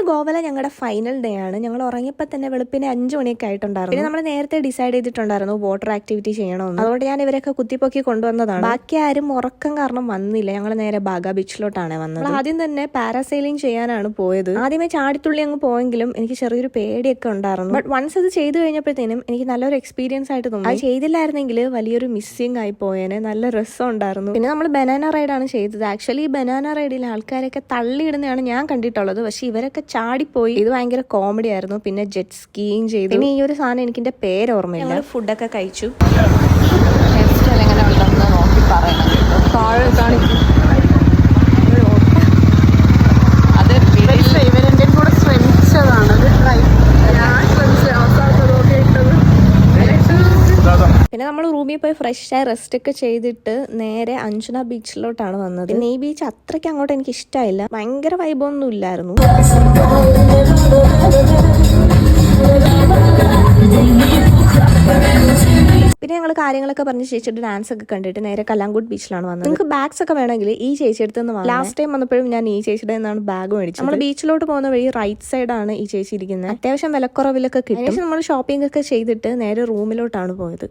ഗോവയിലെ ഞങ്ങളുടെ final day ആണ്. ഞങ്ങൾ ഉറങ്ങിയപ്പോൾ തന്നെ വെളുപ്പിനെ 5 മണിയൊക്കെ ആയിട്ടുണ്ടായിരുന്നു. പിന്നെ നമ്മൾ നേരത്തെ ഡിസൈഡ് ചെയ്തിട്ടുണ്ടായിരുന്നു വാട്ടർ ആക്ടിവിറ്റി ചെയ്യണമെന്ന്. അതുകൊണ്ട് ഞാൻ ഇവരൊക്കെ കുത്തിപ്പൊക്കി കൊണ്ടുവന്നതാണ്. ബാക്കി ആരും ഉറക്കം കാരണം വന്നില്ല. ഞങ്ങൾ നേരെ ബാഗ ബീച്ചിലോട്ടാണ് വന്നത്. ആദ്യം തന്നെ പാരാസൈലിംഗ് ചെയ്യാനാണ് പോയത്. ആദ്യമേ ചാടിത്തുള്ളി അങ്ങ് പോയെങ്കിലും എനിക്ക് ചെറിയൊരു പേടിയൊക്കെ ഉണ്ടായിരുന്നു. ബട്ട് വൺസ് അത് ചെയ്തു കഴിഞ്ഞപ്പോഴത്തേനും എനിക്ക് നല്ലൊരു എക്സ്പീരിയൻസ് ആയിട്ട് തോന്നി. അത് ചെയ്തില്ലായിരുന്നെങ്കിൽ വലിയൊരു മിസ്സിംഗ് ആയി പോയേനെ. നല്ല രസം ഉണ്ടായിരുന്നു. പിന്നെ നമ്മൾ ബനാന റൈഡാണ് ചെയ്തത്. ആക്ച്വലി ഈ ബനാന റൈഡിൽ ആൾക്കാരൊക്കെ തള്ളിയിടുന്നതാണ് ഞാൻ കണ്ടിട്ടുള്ളത്. പക്ഷെ ഇവരൊക്കെ ചാടിപ്പോയി. ഇത് ഭയങ്കര കോമഡി ആയിരുന്നു. പിന്നെ ജെറ്റ് സ്കീയിങ് ചെയ്തു. പിന്നെ ഈ ഒരു സാധനം എനിക്ക് എന്റെ പേര് ഓർമ്മയില്ല. ഫുഡൊക്കെ കഴിച്ചു. എങ്ങനെ ഉണ്ടെന്ന് നോക്കി പറയണം കേട്ടോ. താഴെ കാണിക്കും. അത് ഇവരെന്റെ കൂടെ ശ്രമിച്ചതാണ്. പിന്നെ നമ്മൾ റൂമിൽ പോയി ഫ്രഷ് ആയി റെസ്റ്റ് ഒക്കെ ചെയ്തിട്ട് നേരെ അഞ്ജന ബീച്ചിലോട്ടാണ് വന്നത്. പിന്നെ ഈ ബീച്ച് അത്രയ്ക്ക് അങ്ങോട്ട് എനിക്ക് ഇഷ്ടമായില്ല. ഭയങ്കര വൈബൊന്നും ഇല്ലായിരുന്നു. പിന്നെ ഞങ്ങൾ കാര്യങ്ങളൊക്കെ പറഞ്ഞ് ചേച്ചിയുടെ ഡാൻസ് ഒക്കെ കണ്ടിട്ട് നേരെ കല്ലാങ്കുട്ട് ബീച്ചിലാണ് വന്നത്. നിങ്ങൾക്ക് ബാഗ്സ് ഒക്കെ വേണമെങ്കിൽ ഈ ചേച്ചിയുടെ നിന്ന് വാങ്ങാം. ലാസ്റ്റ് ടൈം വന്നപ്പോഴും ഞാൻ ഈ ചേച്ചിയുടെ നിന്നാണ് ബാഗ് മേടിച്ചത്. നമ്മൾ ബീച്ചിലോട്ട് പോകുന്ന വഴി റൈറ്റ് സൈഡാണ് ഈ ചേച്ചി ഇരിക്കുന്നത്. അത്യാവശ്യം വിലക്കുറവിലൊക്കെ കിട്ടും. നമ്മൾ ഷോപ്പിംഗ് ഒക്കെ ചെയ്തിട്ട് നേരെ റൂമിലോട്ടാണ് പോയത്.